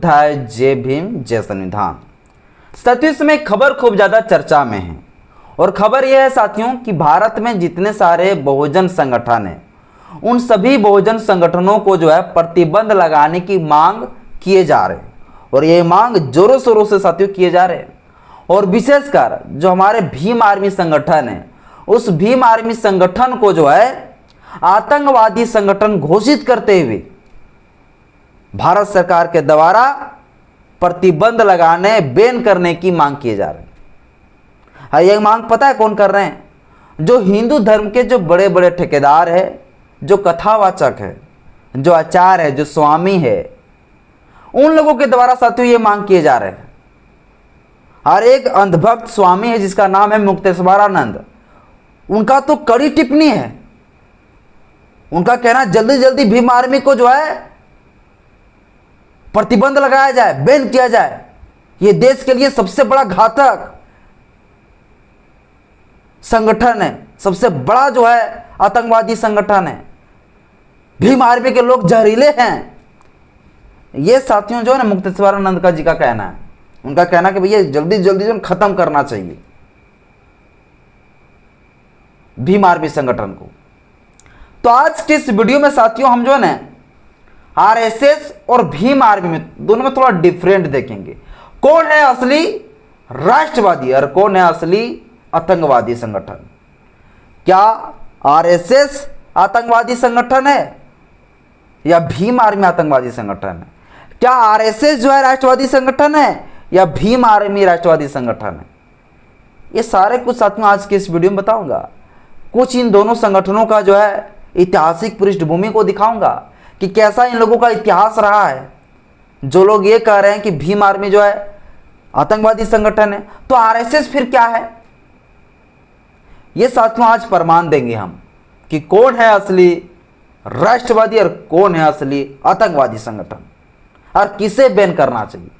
उठा है जय भीम जय संविधान। साथियों इस समय खबर खूब ज़्यादा चर्चा में है और खबर यह है साथियों कि भारत में जितने सारे बहुजन संगठन हैं उन सभी बहुजन संगठनों को जो है प्रतिबंध लगाने की मांग किए जा रहे हैं और ये मांग जोरों शोरों से साथियों किए जा रहे हैं। और विशेषकर जो हमारे भीम आर्मी संगठन है उस भीम आर्मी संगठन को जो है आतंकवादी संगठन घोषित करते हुए भारत सरकार के द्वारा प्रतिबंध लगाने बैन करने की मांग किए जा रहे हैं। यह मांग पता है कौन कर रहे हैं? जो हिंदू धर्म के जो बड़े बड़े ठेकेदार है, जो कथावाचक है, जो आचार्य है, जो स्वामी है, उन लोगों के द्वारा साथियों ये मांग किए जा रहे हैं। हर एक अंधभक्त स्वामी है जिसका नाम है मुक्तेश्वरानंद, उनका तो कड़ी टिप्पणी है। उनका कहना जल्दी जल्दी भीम आर्मी को जो है प्रतिबंध लगाया जाए, बैन किया जाए। यह देश के लिए सबसे बड़ा घातक संगठन है, सबसे बड़ा जो है आतंकवादी संगठन है। भीम आर्मी के लोग जहरीले हैं। यह साथियों जो है ना मुक्तेश्वरानंद का जी का कहना है। उनका कहना कि भैया जल्दी जल्दी जो खत्म करना चाहिए भीम आर्मी संगठन को। तो आज के इस वीडियो में साथियों हम जो है ना आरएसएस और भीम आर्मी में दोनों में थोड़ा डिफरेंट देखेंगे। कौन है असली राष्ट्रवादी और कौन है असली आतंकवादी संगठन? क्या आरएसएस आतंकवादी संगठन है या भीम आर्मी आतंकवादी संगठन है? क्या आरएसएस जो है राष्ट्रवादी संगठन है या भीम आर्मी राष्ट्रवादी संगठन है? ये सारे कुछ साथियों आज के इस वीडियो में बताऊंगा। कुछ इन दोनों संगठनों का जो है ऐतिहासिक पृष्ठभूमि को दिखाऊंगा कि कैसा इन लोगों का इतिहास रहा है। जो लोग ये कह रहे हैं कि भीम आर्मी जो है आतंकवादी संगठन है, तो आरएसएस फिर क्या है? ये साथियों आज प्रमाण देंगे हम कि कौन है असली राष्ट्रवादी और कौन है असली आतंकवादी संगठन और किसे बैन करना चाहिए।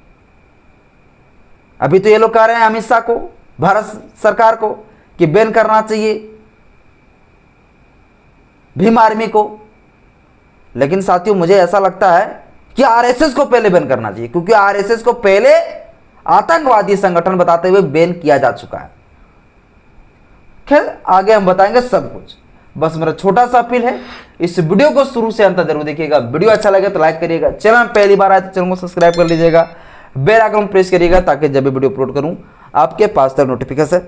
अभी तो ये लोग कह रहे हैं अमित शाह को, भारत सरकार को, कि बैन करना चाहिए भीम आर्मी को। लेकिन साथियों मुझे ऐसा लगता है कि आरएसएस को पहले बैन करना चाहिए, क्योंकि आरएसएस को पहले आतंकवादी संगठन बताते हुए बैन किया जा चुका है। खैर आगे हम बताएंगे सब कुछ। बस मेरा छोटा सा अपील है, इस वीडियो को शुरू से अंत जरूर देखिएगा। वीडियो अच्छा लगे तो लाइक करिएगा, चैनल में पहली बार आए तो चैनल को सब्सक्राइब कर लीजिएगा, बेल आइकन प्रेस करिएगा ताकि जब भी वीडियो अपलोड करूं आपके पास तक नोटिफिकेशन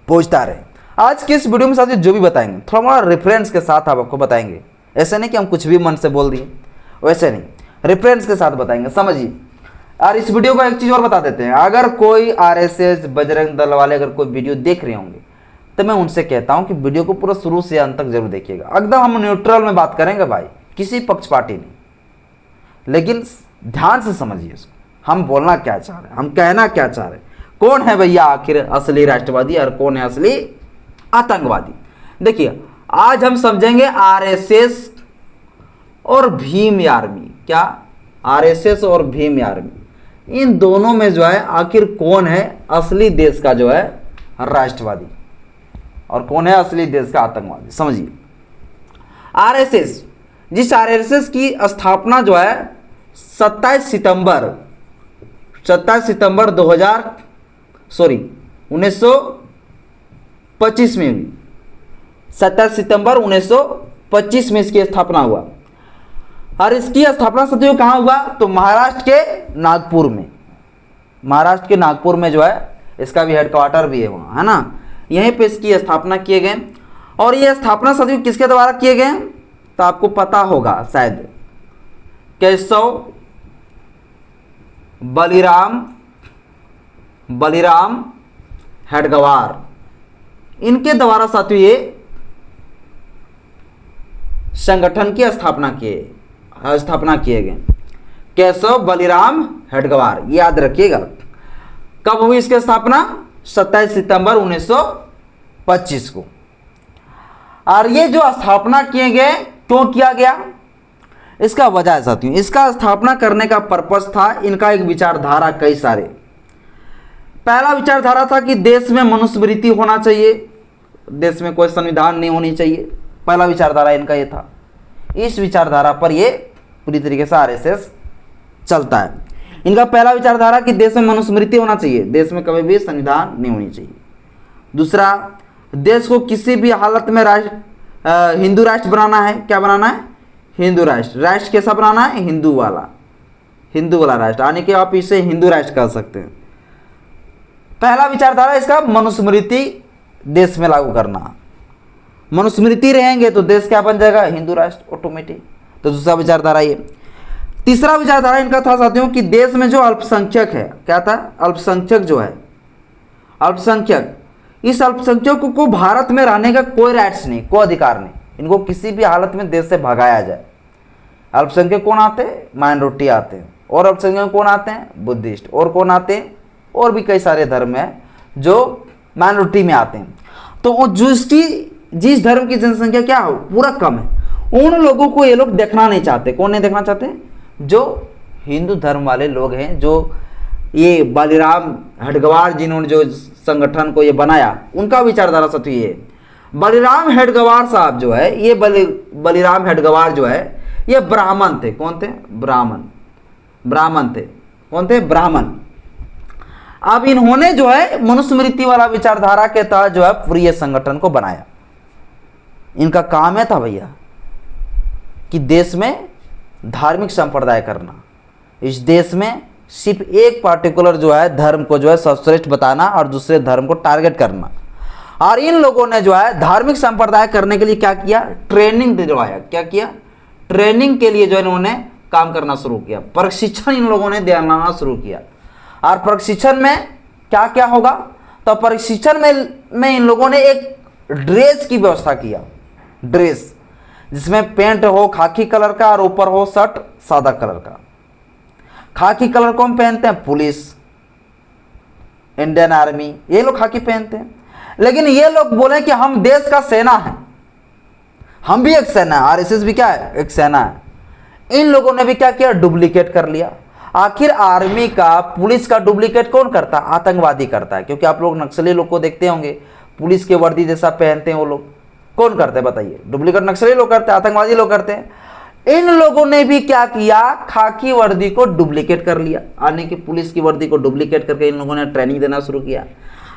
पहुंचता रहे। आज के इस वीडियो में साथियों जो भी बताएंगे थोड़ा मोड़ा रेफरेंस के साथ आप आपको बताएंगे। ऐसे नहीं कि हम कुछ भी मन से बोल दिए, वैसे नहीं, रेफरेंस के साथ बताएंगे, समझिए। और इस वीडियो को एक चीज़ और बता देते हैं, अगर कोई आरएसएस बजरंग दल वाले अगर कोई वीडियो देख रहे होंगे तो मैं उनसे कहता हूं कि वीडियो को पूरा शुरू से अंत तक जरूर देखिएगा। एकदम हम न्यूट्रल में बात करेंगे भाई, किसी पक्ष पार्टी नहीं, लेकिन ध्यान से समझिए इसको, हम बोलना क्या चाह रहे हैं, हम कहना क्या चाह रहे हैं। कौन है भैया आखिर असली राष्ट्रवादी और कौन है असली आतंकवादी? देखिए आज हम समझेंगे आरएसएस और भीम आर्मी। क्या आरएसएस और भीम आर्मी, इन दोनों में जो है आखिर कौन है असली देश का जो है राष्ट्रवादी और कौन है असली देश का आतंकवादी? समझिए आरएसएस, जिस आरएसएस की स्थापना जो है 27 सितंबर 1925 में हुई। 27 सितंबर 1925 में इसकी स्थापना हुआ। और इसकी स्थापना साथियों कहाँ हुआ? तो महाराष्ट्र के नागपुर में। महाराष्ट्र के नागपुर में जो है इसका भी हेडक्वार्टर भी है वहाँ, है ना। यहीं पे इसकी स्थापना किए गए। और ये स्थापना साथियों किसके द्वारा किए गए तो आपको पता होगा शायद, केशव बलिराम हेडगवार, इनके द्वारा साथियों ये संगठन की स्थापना किए गए। केशव बलिराम हेडगवार, याद रखिएगा। कब हुई इसकी स्थापना? 27 सितंबर 1925 को। और ये जो स्थापना किए गए क्यों किया गया, इसका वजह है साथियों, इसका स्थापना करने का पर्पस था, इनका एक विचारधारा कई सारे। पहला विचारधारा था कि देश में मनुस्मृति होना चाहिए, देश में कोई संविधान नहीं होनी चाहिए। पहला विचारधारा इनका ये था। इस विचारधारा पर ये पूरी तरीके से आरएसएस चलता है। इनका पहला विचारधारा कि देश में मनुस्मृति होना चाहिए, देश में कभी भी संविधान नहीं होनी चाहिए। दूसरा, देश को किसी भी हालत में हिंदू राष्ट्र बनाना है। क्या बनाना है? हिंदू राष्ट्र। राष्ट्र कैसा बनाना है? हिंदू वाला राष्ट्र, यानी कि आप इसे हिंदू राष्ट्र कह सकते हैं। पहला विचारधारा इसका मनुस्मृति देश में लागू करना। मनुस्मृति रहेंगे तो देश क्या बन जाएगा? हिंदू राष्ट्र ऑटोमेटिक। तो दूसरा विचारधारा ये। तीसरा विचारधारा इनका था साथियों कि देश में जो अल्पसंख्यक है, क्या था? अल्पसंख्यक जो है, अल्पसंख्यक, इस अल्पसंख्यकों को भारत में रहने का कोई राइट्स नहीं, कोई अधिकार नहीं। इनको किसी भी हालत में देश से भगाया जाए। अल्पसंख्यक कौन आते हैं? माइनॉरिटी आते हैं। और अल्पसंख्यक कौन आते हैं? बुद्धिस्ट। और कौन आते हैं? और भी कई सारे धर्म हैं जो माइनॉरिटी में आते हैं। तो जिस धर्म की जनसंख्या क्या हो, पूरा कम है, उन लोगों को ये लोग देखना नहीं चाहते। कौन नहीं देखना चाहते? जो हिंदू धर्म वाले लोग हैं, जो ये बलिराम हेडगेवार जिन्होंने जो संगठन को ये बनाया, उनका विचारधारा सत्य ये है। बलिराम हेडगेवार साहब जो है, ये बलिराम हेडगेवार जो है, ये ब्राह्मण थे। कौन थे? ब्राह्मण थे। कौन थे? ब्राह्मण। अब इन्होंने जो है मनुस्मृति वाला विचारधारा के तहत जो है पूरी संगठन को बनाया। इनका काम है था भैया कि देश में धार्मिक संप्रदाय करना, इस देश में सिर्फ एक पार्टिकुलर जो है धर्म को जो है सर्वश्रेष्ठ बताना और दूसरे धर्म को टारगेट करना। और इन लोगों ने जो है धार्मिक संप्रदाय करने के लिए क्या किया? ट्रेनिंग दिलवाया। क्या किया? ट्रेनिंग के लिए जो इन्होंने काम करना शुरू किया, प्रशिक्षण इन लोगों ने देना शुरू किया। और प्रशिक्षण में क्या क्या होगा? तो प्रशिक्षण में इन लोगों ने एक ड्रेस की व्यवस्था किया, ड्रेस जिसमें पैंट हो खाकी कलर का और ऊपर हो शर्ट सादा कलर का। खाकी कलर कौन पहनते हैं? पुलिस, इंडियन आर्मी, ये लोग खाकी पहनते हैं। लेकिन ये लोग बोले कि हम देश का सेना है, हम भी एक सेना है, आरएसएस भी क्या है? एक सेना है। इन लोगों ने भी क्या किया? डुप्लीकेट कर लिया। आखिर आर्मी का, पुलिस का डुप्लीकेट कौन करता है? आतंकवादी करता है। क्योंकि आप लोग नक्सली लोग को देखते होंगे, पुलिस के वर्दी जैसा पहनते हैं वो लोग। कौन करते हैं बताइए? डुप्लीकेट नक्सली लोग करते हैं, आतंकवादी लोग करते हैं। इन लोगों ने भी क्या किया? खाकी वर्दी को डुप्लीकेट कर लिया, यानी कि पुलिस की वर्दी को डुप्लीकेट करके इन लोगों ने ट्रेनिंग देना शुरू किया।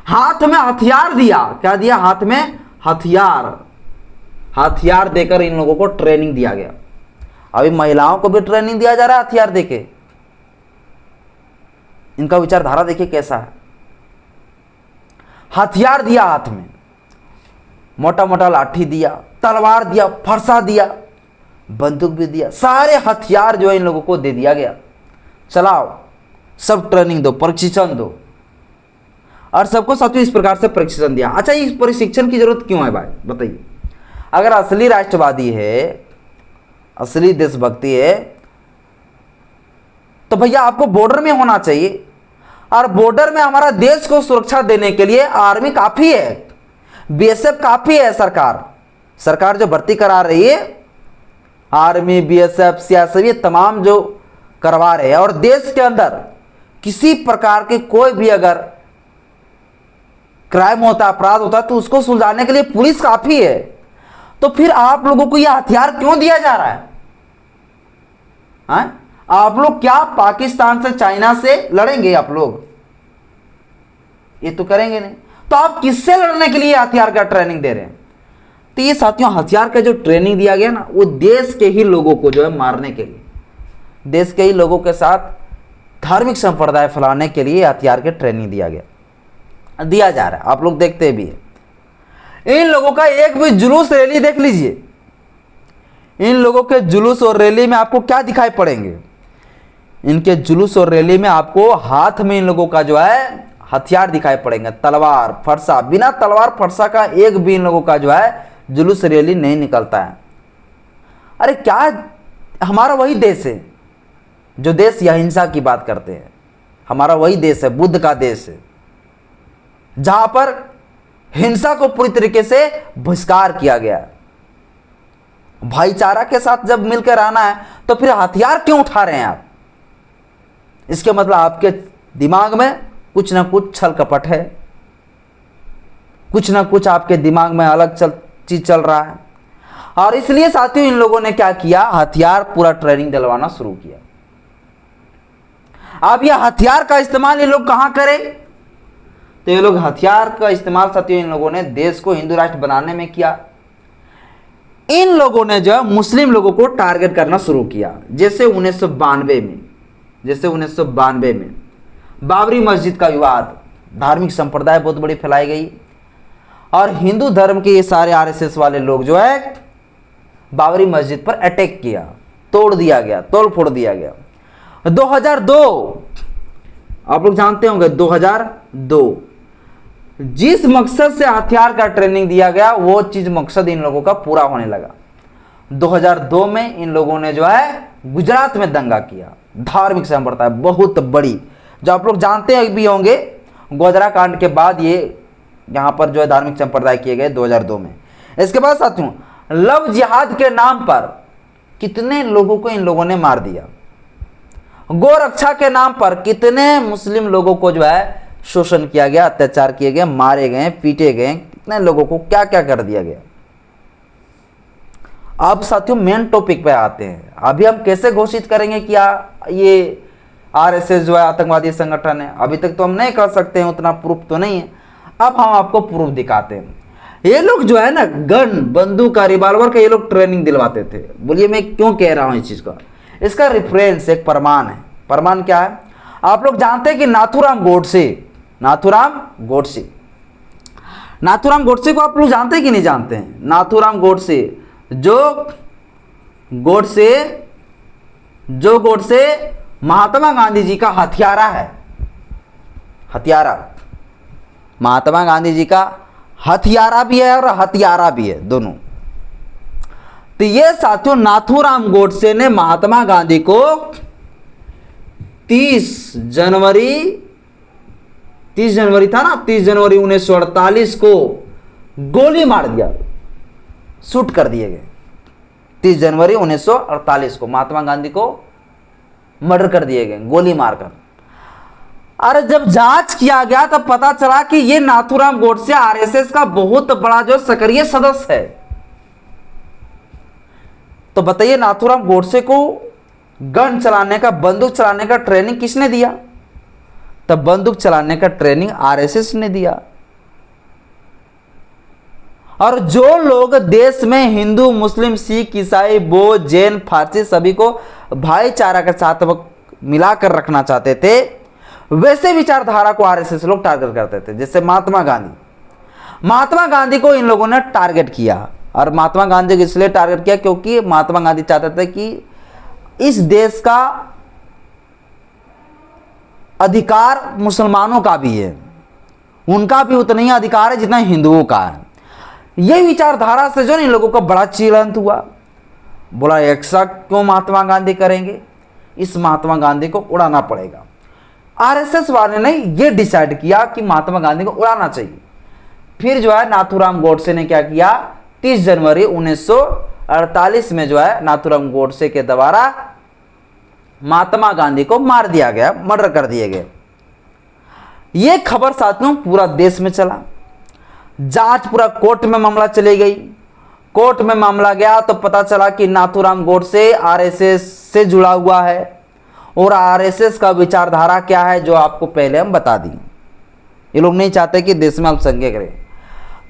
हाथ में हथियार दिया। क्या दिया? हाथ में हथियार देकर इन लोगों को ट्रेनिंग दिया गया। अभी महिलाओं को भी ट्रेनिंग दिया जा रहा है हथियार देके। इनका विचारधारा देखिए कैसा है। हथियार दिया हाथ में, मोटा मोटा लाठी दिया, तलवार दिया, फरसा दिया, बंदूक भी दिया, सारे हथियार जो है इन लोगों को दे दिया गया। चलाओ, सब ट्रेनिंग दो, प्रशिक्षण दो। और सबको साथियों इस प्रकार से प्रशिक्षण दिया। अच्छा, इस प्रशिक्षण की जरूरत क्यों है भाई बताइए? अगर असली राष्ट्रवादी है, असली देशभक्ति है, तो भैया आपको बॉर्डर में होना चाहिए। और बॉर्डर में हमारा देश को सुरक्षा देने के लिए आर्मी काफी है, बीएसएफ काफी है। सरकार जो भर्ती करा रही है, आर्मी, बीएसएफ, सीआरपीएफ, ये तमाम जो करवा रहे हैं। और देश के अंदर किसी प्रकार के कोई भी अगर क्राइम होता, अपराध होता, तो उसको सुलझाने के लिए पुलिस काफी है। तो फिर आप लोगों को यह हथियार क्यों दिया जा रहा है? आप लोग क्या पाकिस्तान से, चाइना से लड़ेंगे? आप लोग ये तो करेंगे नहीं। तो आप किससे लड़ने के लिए हथियार का ट्रेनिंग दे रहे हैं? तो ये साथियों हथियार का जो ट्रेनिंग दिया गया ना, वो देश के ही लोगों को जो है मारने के लिए, देश के ही लोगों के साथ धार्मिक संप्रदाय फैलाने के लिए हथियार के ट्रेनिंग दिया जा रहा है। आप लोग देखते भी है। इन लोगों का एक भी जुलूस रैली देख लीजिए, इन लोगों के जुलूस और रैली में आपको क्या दिखाई पड़ेंगे? इनके जुलूस और रैली में आपको हाथ में इन लोगों का जो है हथियार दिखाई पड़ेंगे, तलवार, फरसा। बिना तलवार फरसा का एक भी इन लोगों का जो है जुलूस रैली नहीं निकलता है। अरे क्या, हमारा वही देश है जो देश या हिंसा की बात करते हैं। हमारा वही देश है, बुद्ध का देश है, जहां पर हिंसा को पूरी तरीके से बहिष्कार किया गया है। भाईचारा के साथ जब मिलकर रहना है तो फिर हथियार क्यों उठा रहे हैं आप? इसके मतलब आपके दिमाग में कुछ ना कुछ छल कपट है, कुछ ना कुछ आपके दिमाग में अलग चीज चल रहा है। और इसलिए साथियों इन लोगों ने क्या किया? हथियार पूरा ट्रेनिंग दिलवाना शुरू किया। अब ये हथियार का इस्तेमाल ये लोग कहां करें? तो ये लोग हथियार का इस्तेमाल साथियों इन लोगों ने देश को हिंदू राष्ट्र बनाने में किया। इन लोगों ने जो मुस्लिम लोगों को टारगेट करना शुरू किया, जैसे 1992 में बाबरी मस्जिद का विवाद, धार्मिक संप्रदाय बहुत बड़ी फैलाई गई और हिंदू धर्म के ये सारे आरएसएस वाले लोग जो है बाबरी मस्जिद पर अटैक किया, तोड़ फोड़ दिया गया। 2002 आप लोग जानते होंगे, 2002 जिस मकसद से हथियार का ट्रेनिंग दिया गया वो चीज मकसद इन लोगों का पूरा होने लगा। 2002 में इन लोगों ने जो है गुजरात में दंगा किया, धार्मिक संप्रदाय बहुत बड़ी, जो आप लोग जानते भी होंगे, गोधरा कांड के बाद ये यहां पर जो है धार्मिक संप्रदाय किए गए 2002 में। इसके बाद साथियों लव जिहाद के नाम पर कितने लोगों को इन लोगों ने मार दिया, गोरक्षा के नाम पर कितने मुस्लिम लोगों को जो है शोषण किया गया, अत्याचार किए गए, मारे गए, पीटे गए, कितने लोगों को क्या क्या कर दिया गया। अब साथियों मेन टॉपिक पे आते हैं। अभी हम कैसे घोषित करेंगे कि ये आरएसएस जो है आतंकवादी संगठन है? अभी तक तो हम नहीं कर सकते हैं, उतना प्रूफ तो नहीं है। अब हम आपको प्रूफ दिखाते हैं। ये लोग जो है ना गन, बंदूक का, रिवॉल्वर का ये लोग ट्रेनिंग दिलवाते थे। बोलिए मैं क्यों कह रहा हूं इस चीज का? इसका रेफरेंस एक प्रमाण है। प्रमाण क्या है? आप लोग जानते हैं कि नाथूराम गोडसे को आप लोग जानते हैं कि नहीं जानते हैं? नाथूराम गोडसे जो गोडसे महात्मा गांधी जी का हथियारा है, महात्मा गांधी जी का हथियारा भी है और हथियारा भी है, दोनों। तो ये साथियों नाथूराम गोडसे ने महात्मा गांधी को 30 जनवरी था ना, 30 जनवरी 1948 को गोली मार दिया, शूट कर दिए गए। 30 जनवरी 1948 को महात्मा गांधी को मर्डर कर दिए गए गोली मारकर। अरे जब जांच किया गया तब पता चला कि ये नाथूराम गोडसे आरएसएस का बहुत बड़ा जो सक्रिय सदस्य है। तो बताइए नाथूराम गोडसे को गन चलाने का, बंदूक चलाने का ट्रेनिंग किसने दिया? तब बंदूक चलाने का ट्रेनिंग आरएसएस ने दिया। और जो लोग देश में हिंदू, मुस्लिम, सिख, ईसाई, बौद्ध, जैन, फारसी सभी को भाईचारा के साथ मिलाकर रखना चाहते थे, वैसे विचारधारा को आरएसएस लोग टारगेट करते थे। जैसे महात्मा गांधी को इन लोगों ने टारगेट किया। और महात्मा गांधी को इसलिए टारगेट किया क्योंकि महात्मा गांधी चाहते थे कि इस देश का अधिकार मुसलमानों का भी है, उनका भी उतना ही अधिकार है जितना हिंदुओं का है। यह विचारधारा से जो इन लोगों का बड़ा चिरंत हुआ। बोला ऐसा क्यों महात्मा गांधी करेंगे, इस महात्मा गांधी को उड़ाना पड़ेगा। आरएसएस वाले ने यह डिसाइड किया कि महात्मा गांधी को उड़ाना चाहिए। फिर जो है नाथूराम गोडसे ने क्या किया, 30 जनवरी 1948 में जो है नाथूराम गोडसे के द्वारा महात्मा गांधी को मार दिया गया, मर्डर कर दिए गए। यह खबर साथियों पूरा देश में चला। जांच पूरा कोर्ट में मामला चली गई। कोर्ट में मामला गया तो पता चला कि नाथूराम गोडसे आरएसएस से जुड़ा हुआ है। और आरएसएस का विचारधारा क्या है जो आपको पहले हम बता दी। ये लोग नहीं चाहते कि देश में अल्पसंख्यक रहे।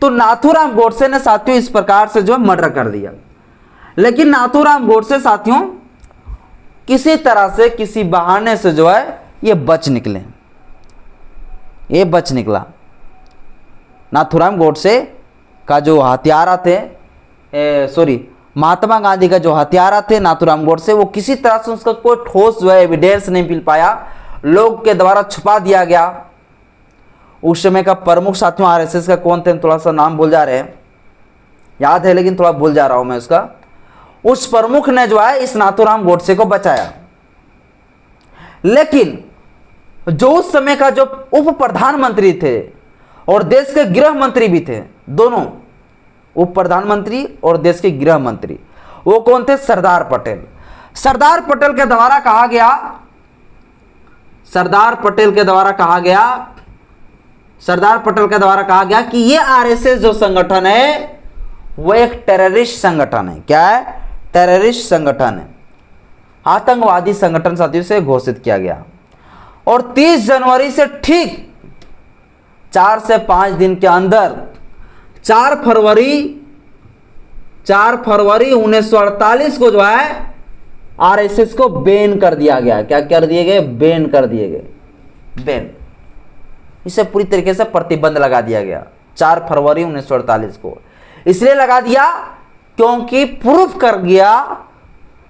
तो नाथूराम गोडसे ने साथियों इस प्रकार से जो है मर्डर कर दिया। लेकिन नाथूराम गोडसे साथियों किसी तरह से, किसी बहाने से जो है ये बच निकला। नाथूराम गोडसे का जो हत्यारा थे, महात्मा गांधी का जो हत्यारा थे नाथूराम गोडसे, वो किसी तरह से उसका कोई ठोस जो है एविडेंस नहीं मिल पाया, लोग के द्वारा छुपा दिया गया। उस समय का प्रमुख साथियों आरएसएस का कौन थे, थोड़ा सा नाम भूल जा रहे हैं, याद है लेकिन थोड़ा भूल जा रहा हूं मैं उसका। उस प्रमुख ने जो है इस नाथूराम गोडसे को बचाया। लेकिन जो उस समय का जो उप प्रधानमंत्री थे और देश के गृह मंत्री भी थे, दोनों उप प्रधानमंत्री और देश के गृह मंत्री, वो कौन थे? सरदार पटेल। सरदार पटेल के द्वारा कहा गया कि ये आरएसएस जो संगठन है वो एक टेररिस्ट संगठन है। क्या है? टेररिस्ट संगठन है, आतंकवादी संगठन साथियों से घोषित किया गया। और 30 जनवरी से ठीक 4 से 5 दिन के अंदर 4 फरवरी 1948 को जो है आरएसएस को बैन कर दिया गया। क्या कर दिए गए? बैन कर दिए गए। बैन, इसे पूरी तरीके से प्रतिबंध लगा दिया गया 4 फरवरी 1948 को। इसलिए लगा दिया क्योंकि प्रूफ कर गया,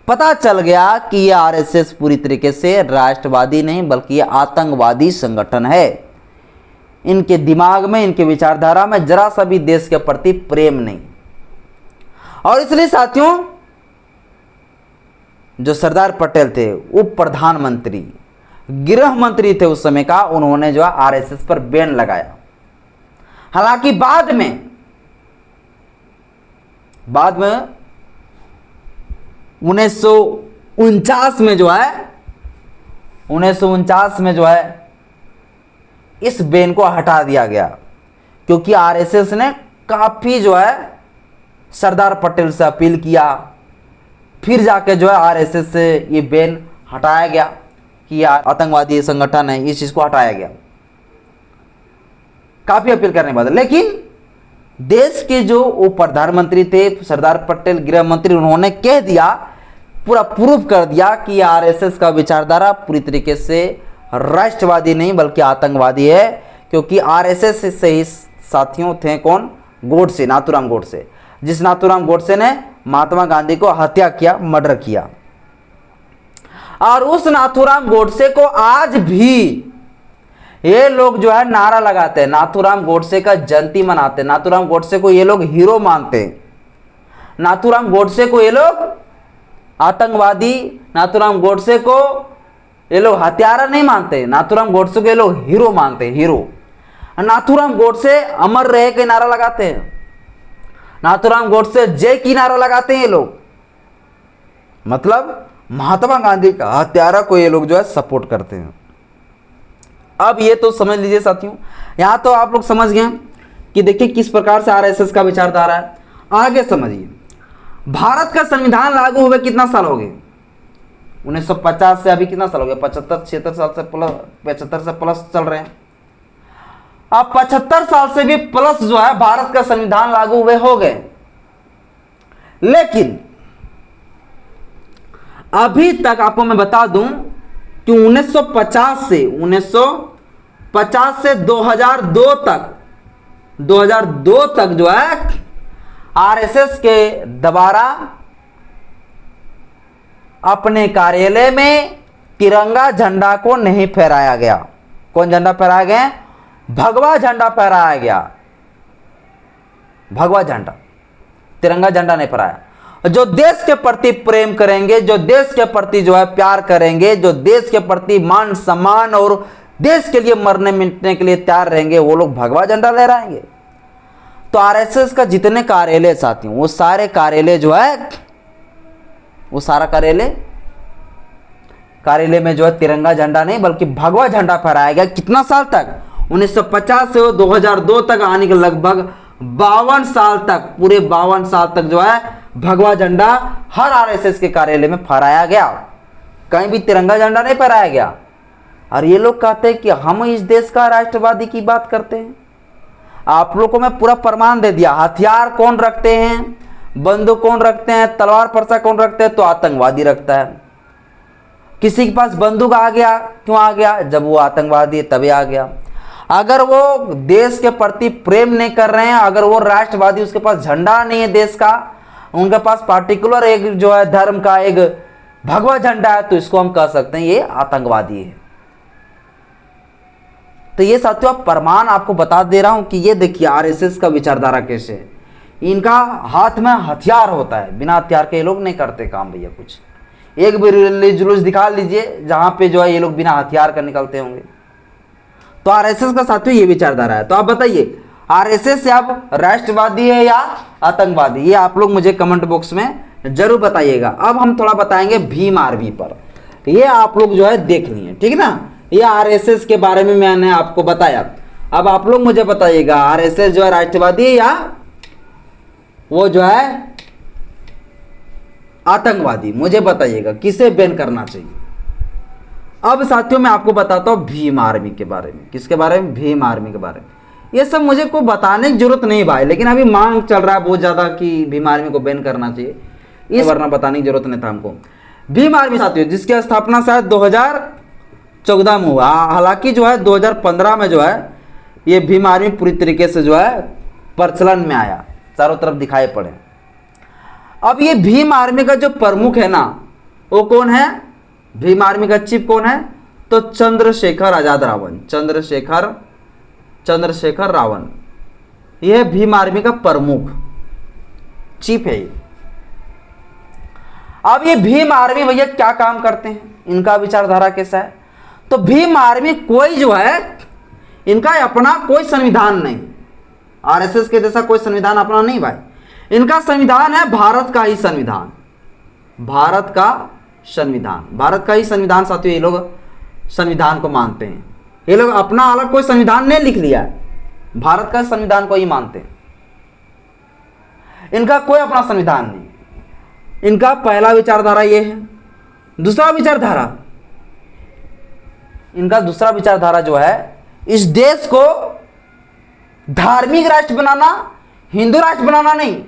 पता चल गया कि यह आरएसएस पूरी तरीके से राष्ट्रवादी नहीं बल्कि यह आतंकवादी संगठन है। इनके दिमाग में, इनके विचारधारा में जरा सा भी देश के प्रति प्रेम नहीं। और इसलिए साथियों, जो सरदार पटेल थे, उप प्रधानमंत्री, गृह मंत्री थे उस समय का, उन्होंने जो आरएसएस पर बैन लगाया। हालांकि बाद में 1949 में जो है 1949 में जो है इस बैन को हटा दिया गया, क्योंकि आरएसएस ने काफी जो है सरदार पटेल से अपील किया। फिर जाके जो है आरएसएस से ये बैन हटाया गया कि यार आतंकवादी संगठन है, इस चीज को हटाया गया काफी अपील करने के बाद। लेकिन देश के जो उप प्रधानमंत्री थे सरदार पटेल, गृह मंत्री, उन्होंने कह दिया, पूरा प्रूफ कर दिया कि आरएसएस का विचारधारा पूरी तरीके से राष्ट्रवादी नहीं बल्कि आतंकवादी है। क्योंकि आरएसएस से ही साथियों थे कौन? गोडसे, नाथूराम गोडसे, जिस नाथूराम गोडसे ने महात्मा गांधी को हत्या किया, मर्डर किया। और उस नाथूराम गोडसे को आज भी ये लोग जो है नारा लगाते हैं, नाथूराम गोडसे का जयंती मनाते हैं। नाथूराम गोडसे को ये लोग हीरो मानते हैं। नाथूराम गोडसे को ये लोग आतंकवादी, नाथूराम गोडसे को ये लोग हत्यारा नहीं मानते। नाथूराम गोडसे को ये लोग हीरो मानते हैं, हीरो। नाथूराम गोडसे अमर रहे के नारा लगाते हैं। नाथूराम गोडसे जय की नारा लगाते हैं ये लोग। मतलब महात्मा गांधी का हत्यारा को ये लोग जो है सपोर्ट करते हैं। अब ये तो समझ लीजिए साथियों, यहां तो आप लोग समझ गए कि देखिए किस प्रकार से आरएसएस का विचारधारा है। आगे समझिए, भारत का संविधान लागू हुए कितना साल हो गए? 1950 से अभी कितना साल हो गया? 75-76 साल से प्लस, 75 से प्लस चल रहे हैं। अब 75 साल से भी प्लस जो है भारत का संविधान लागू हुए हो गए। लेकिन अभी तक आपको मैं बता दूं कि 1950 से 2002 तक जो है आरएसएस के द्वारा अपने कार्यालय में तिरंगा झंडा को नहीं फहराया गया। कौन झंडा फहराया गया? भगवा झंडा फहराया गया। भगवा झंडा, तिरंगा झंडा नहीं फहराया। जो देश के प्रति प्रेम करेंगे, जो देश के प्रति जो है प्यार करेंगे, जो देश के प्रति मान सम्मान और देश के लिए मरने मिटने के लिए तैयार रहेंगे, वो लोग भगवा झंडा लहराएंगे। तो आरएसएस का जितने कार्यालय साथियों, वो सारे कार्यालय जो है, वो सारा कार्यालय में जो है तिरंगा झंडा नहीं बल्कि भगवा झंडा फहराया गया। कितना साल तक? 1950 से 2002 तक, आने के लगभग 52 साल तक, पूरे 52 साल तक जो है भगवा झंडा हर आरएसएस के कार्यालय में फहराया गया। कहीं भी तिरंगा झंडा नहीं फहराया गया। और ये लोग कहते हैं कि हम इस देश का राष्ट्रवादी की बात करते हैं। आप लोगों को मैं पूरा प्रमाण दे दिया। हथियार कौन रखते हैं, बंदूक कौन रखते हैं, तलवार फरसा कौन रखते हैं? तो आतंकवादी रखता है। किसी के पास बंदूक आ गया, क्यों आ गया? जब वो आतंकवादी है तभी आ गया। अगर वो देश के प्रति प्रेम नहीं कर रहे हैं, अगर वो राष्ट्रवादी, उसके पास झंडा नहीं है देश का, उनके पास पार्टिकुलर एक जो है धर्म का एक भगवा झंडा है, तो इसको हम कह सकते हैं ये आतंकवादी है। तो ये साथियों प्रमाण आपको बता दे रहा हूं कि ये देखिए आरएसएस का विचारधारा कैसे है। इनका हाथ में हथियार होता है, बिना हथियार के ये लोग नहीं करते काम भैया। कुछ एक भी रैली जुलूस दिखा लीजिए जहां पे जो है ये लोग बिना हथियार का निकलते होंगे। तो आरएसएस का साथियों ये विचारधारा है। तो आप बताइए आरएसएस से आप राष्ट्रवादी है या आतंकवादी? ये आप लोग मुझे कमेंट बॉक्स में जरूर बताइएगा। अब हम थोड़ा बताएंगे भीम आर्मी पर, ये आप लोग जो है देख लिए, ठीक है ना। ये आरएसएस के बारे में मैंने आपको बताया। अब आप लोग मुझे बताइएगा आरएसएस जो है राष्ट्रवादी है या वो जो है आतंकवादी? मुझे बताइएगा किसे बैन करना चाहिए। अब साथियों मैं आपको बताता हूँ भीम आर्मी के बारे में। किसके बारे में? भीम आर्मी के बारे में। ये सब मुझे को बताने की जरूरत नहीं भाई, लेकिन अभी मांग चल रहा है बहुत ज़्यादा कि भीम आर्मी को बैन करना चाहिए, इस वरना बताने की जरूरत नहीं था हमको। भीम आर्मी साथियों जिसकी स्थापना शायद 2014 में हुआ, हालांकि जो है 2015 में जो है ये भीम आर्मी पूरी तरीके से जो है प्रचलन में आया, चारों तरफ दिखाई पड़े। अब ये भीम आर्मी का जो प्रमुख है ना वो कौन है? भीम आर्मी का चीफ कौन है? तो चंद्रशेखर आजाद रावण। चंद्रशेखर रावण यह भीम आर्मी का प्रमुख चीफ है। अब ये भीम आर्मी भैया क्या काम करते हैं, इनका विचारधारा कैसा है? तो भीम आर्मी कोई जो है इनका अपना कोई संविधान नहीं, आरएसएस के जैसा कोई संविधान अपना नहीं भाई। इनका संविधान है भारत का ही संविधान, भारत का ही संविधान साथियों। ये लोग संविधान को मानते हैं, ये लोग अपना अलग कोई संविधान नहीं लिख लिया है, भारत का संविधान को ही मानते हैं। इनका कोई अपना संविधान नहीं। इनका पहला विचारधारा ये है। दूसरा विचारधारा जो है, इस देश को धार्मिक राष्ट्र बनाना, हिंदू राष्ट्र बनाना नहीं,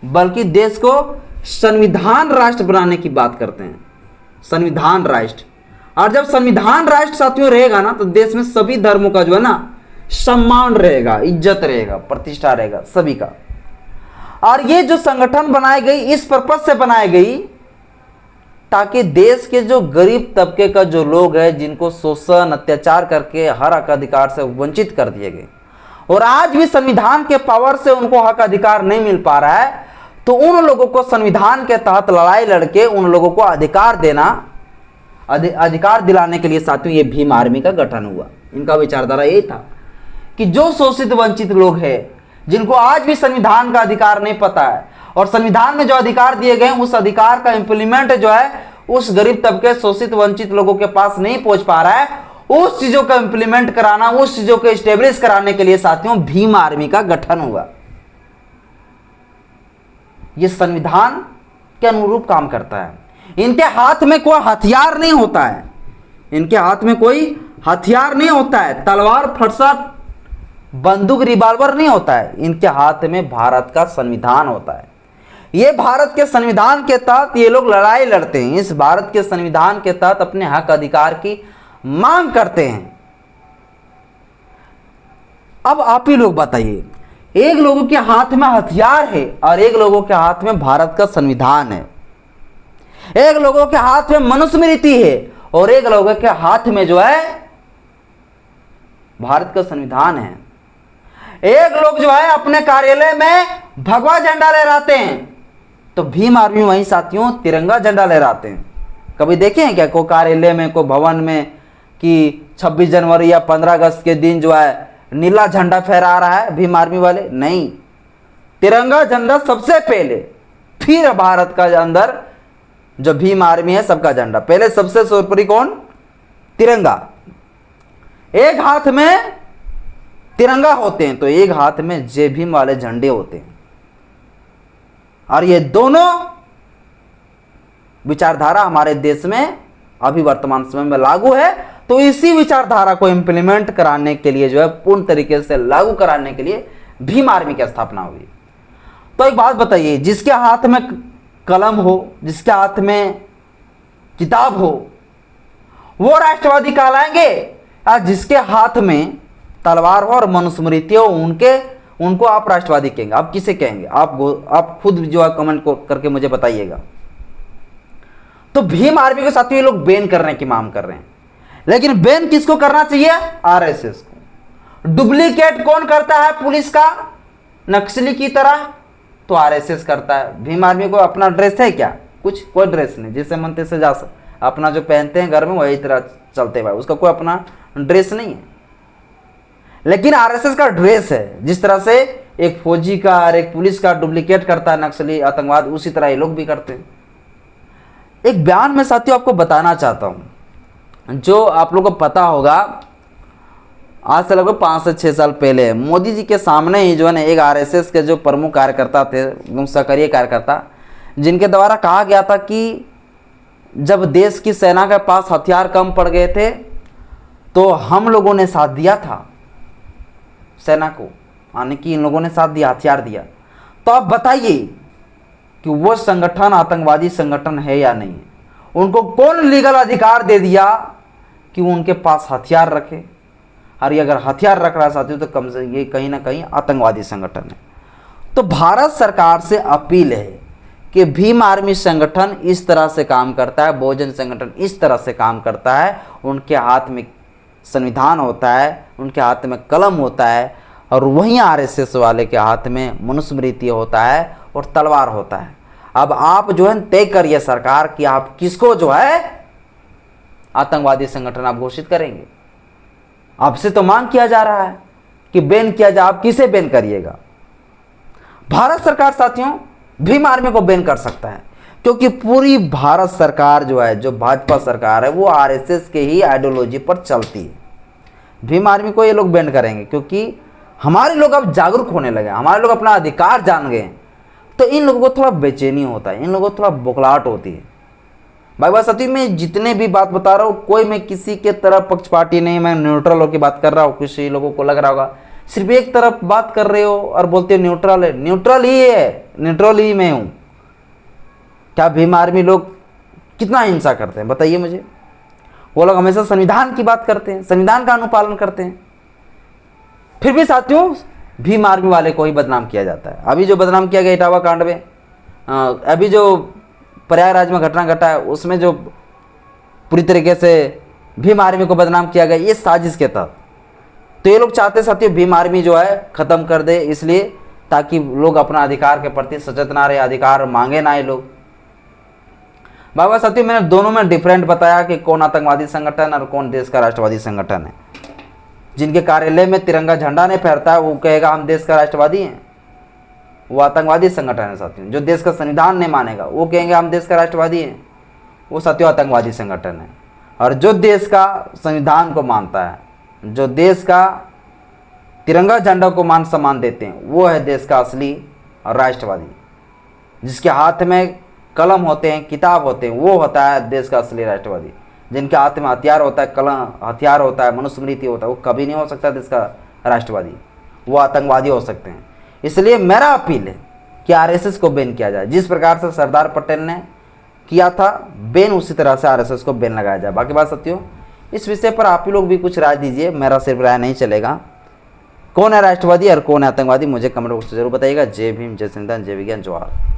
बल्कि देश को संविधान राष्ट्र बनाने की बात करते हैं। संविधान राष्ट्र। और जब संविधान राष्ट्र साथियों रहेगा ना तो देश में सभी धर्मों का जो है ना सम्मान रहेगा, इज्जत रहेगा, प्रतिष्ठा रहेगा सभी का। और ये जो संगठन बनाई गई इस पर्पस से बनाई गई ताकि देश के जो गरीब तबके का जो लोग है, जिनको शोषण अत्याचार करके हर हक अधिकार से वंचित कर दिए गए और आज भी संविधान के पावर से उनको हक अधिकार नहीं मिल पा रहा है, तो उन लोगों को संविधान के तहत लड़ाई लड़के उन लोगों को अधिकार दिलाने के लिए साथियों ये भीम आर्मी का गठन हुआ। इनका विचारधारा यही था कि जो शोषित वंचित लोग हैं, जिनको आज भी संविधान का अधिकार नहीं पता है और संविधान में जो अधिकार दिए गए उस अधिकार का इंप्लीमेंट जो है उस गरीब तबके शोषित वंचित लोगों के पास नहीं पहुंच पा रहा है, उस चीजों का इंप्लीमेंट कराना, उस चीजों को एस्टेब्लिश कराने के लिए साथियों भीम आर्मी का गठन हुआ। यह संविधान के अनुरूप काम करता है। इनके हाथ में कोई हथियार नहीं होता है, इनके हाथ में कोई हथियार नहीं होता है, तलवार फरसा बंदूक रिवॉल्वर नहीं होता है। इनके हाथ में भारत का संविधान होता है। ये भारत के संविधान के तहत ये लोग लड़ाई लड़ते हैं, इस भारत के संविधान के तहत अपने हक अधिकार की मांग करते हैं। अब आप ही लोग बताइए, एक लोगों के हाथ में हथियार है और एक लोगों के हाथ में भारत का संविधान है, एक लोगों के हाथ में मनुस्मृति है और एक लोगों के हाथ में जो है भारत का संविधान है। एक लोग जो है अपने कार्यालय में भगवा झंडा लहराते हैं, तो भीम आर्मी वहीं साथियों तिरंगा झंडा लहराते हैं। कभी देखे हैं क्या कोई कार्यालय में, कोई भवन में कि 26 जनवरी या 15 अगस्त के दिन जो है नीला झंडा फहरा रहा है भीम आर्मी वाले? नहीं, तिरंगा झंडा सबसे पहले, फिर भारत का अंदर जो भीम आर्मी है सबका झंडा। पहले सबसे सर्वोपरि कौन? तिरंगा। एक हाथ में तिरंगा होते हैं तो एक हाथ में जय भीम वाले झंडे होते हैं। और ये दोनों विचारधारा हमारे देश में अभी वर्तमान समय में लागू है। तो इसी विचारधारा को इंप्लीमेंट कराने के लिए जो है पूर्ण तरीके से लागू कराने के लिए भीम आर्मी की स्थापना हुई। तो एक बात बताइए, जिसके हाथ में कलम हो, जिसके हाथ में किताब हो, वो राष्ट्रवादी कहलाएंगे? और जिसके हाथ में तलवार हो और मनुस्मृति हो उनको आप राष्ट्रवादी कहेंगे? आप किसे कहेंगे? आप खुद जो है कमेंट करके मुझे बताइएगा। तो भीम आर्मी के साथ ये लोग बैन करने की मांग कर रहे हैं, लेकिन बैन किसको करना चाहिए? आरएसएस को। डुप्लीकेट कौन करता है पुलिस का नक्सली की तरह? तो आरएसएस करता है। भीम आर्मी को अपना ड्रेस है क्या? कोई ड्रेस नहीं, जिससे मन तैसे जा अपना जो पहनते हैं घर में वही तरह चलते भाई, उसका कोई अपना ड्रेस नहीं है। लेकिन आरएसएस का ड्रेस है। जिस तरह से एक फौजी का और एक पुलिस का डुप्लीकेट करता है नक्सली आतंकवाद, उसी तरह ये लोग भी करते हैं। एक बयान में साथियों आपको बताना चाहता हूं, जो आप लोगों को पता होगा, आज से लगभग 5 से 6 साल पहले मोदी जी के सामने ही जो है ना एक आरएसएस के जो प्रमुख कार्यकर्ता थे, सक्रिय कार्यकर्ता, जिनके द्वारा कहा गया था कि जब देश की सेना के पास हथियार कम पड़ गए थे तो हम लोगों ने साथ दिया था सेना को, यानी कि इन लोगों ने साथ दिया, हथियार दिया। तो आप बताइए कि वो संगठन आतंकवादी संगठन है या नहीं है? उनको कौन लीगल अधिकार दे दिया कि वो उनके पास हथियार रखे? और ये अगर हथियार रख रहा है साथियों तो कम से ये कहीं ना कहीं आतंकवादी संगठन है। तो भारत सरकार से अपील है कि भीम आर्मी संगठन इस तरह से काम करता है, बहुजन संगठन इस तरह से काम करता है, उनके हाथ में संविधान होता है, उनके हाथ में कलम होता है, और वहीं आरएसएस वाले के हाथ में मनुस्मृति होता है और तलवार होता है। अब आप जो है तय करिए सरकार कि आप किसको जो है आतंकवादी संगठन आप घोषित करेंगे। आपसे तो मांग किया जा रहा है कि बैन किया जाए, आप किसे बैन करिएगा? भारत सरकार साथियों भीम आर्मी को बैन कर सकता है, क्योंकि पूरी भारत सरकार जो है, जो भाजपा सरकार है, वो आरएसएस के ही आइडियोलॉजी पर चलती है। भीम आर्मी को ये लोग बैन करेंगे क्योंकि हमारे लोग अब जागरूक होने लगे, हमारे लोग अपना अधिकार जान गए, तो इन लोगों को थोड़ा बेचैनी होता है, इन लोगों को थोड़ा बुखलाहट होती है। भाई बात सती में जितने भी बात बता रहा हूँ, कोई मैं किसी के तरफ पक्षपाती नहीं, मैं न्यूट्रल होकर बात कर रहा हूँ। किसी लोगों को लग रहा होगा सिर्फ एक तरफ बात कर रहे हो और बोलते हो न्यूट्रल है, न्यूट्रल ही है, न्यूट्रल ही मैं हूँ। क्या भीम आर्मी लोग कितना हिंसा करते हैं बताइए मुझे? वो लोग हमेशा संविधान की बात करते हैं, संविधान का अनुपालन करते हैं, फिर भी साथियों भीम आर्मी वाले को ही बदनाम किया जाता है। अभी जो बदनाम किया गया इटावा कांड में, अभी जो प्रयागराज में घटना घटा है उसमें जो पूरी तरीके से भीम आर्मी को बदनाम किया गया, ये साजिश के तहत। तो ये लोग चाहते साथियों भीम आर्मी जो है ख़त्म कर दे, इसलिए ताकि लोग अपना अधिकार के प्रति सचेत ना रहे, अधिकार मांगे ना ये लोग। बाबा साथियों मैंने दोनों में डिफरेंट बताया कि कौन आतंकवादी संगठन और कौन देश का राष्ट्रवादी संगठन है। जिनके कार्यालय में तिरंगा झंडा नहीं फहरता है वो कहेगा हम देश का राष्ट्रवादी हैं, वो आतंकवादी संगठन है साथियों। जो देश का संविधान नहीं मानेगा वो कहेंगे हम देश का राष्ट्रवादी हैं, वो साथियों आतंकवादी संगठन है। और जो देश का संविधान को मानता है, जो देश का तिरंगा झंडा को मान सम्मान देते हैं, वो है देश का असली राष्ट्रवादी। जिसके हाथ में कलम होते हैं, किताब होते हैं, वो होता है देश का असली राष्ट्रवादी। जिनके हाथ में हथियार होता है, कलम हथियार होता है, मनुस्मृति होता है, वो कभी नहीं हो सकता देश का राष्ट्रवादी, वो आतंकवादी हो सकते हैं। इसलिए मेरा अपील है कि आरएसएस को बैन किया जाए। जिस प्रकार से सरदार पटेल ने किया था बैन, उसी तरह से आरएसएस को बैन लगाया जाए। बाकी बात साथियों इस विषय पर आप ही लोग भी कुछ राय दीजिए, मेरा सिर्फ राय नहीं चलेगा। कौन है राष्ट्रवादी और कौन है आतंकवादी मुझे कमेंट बॉक्स में जरूर बताइएगा। जय भीम, जय संविधान, जय विज्ञान, जवाहर।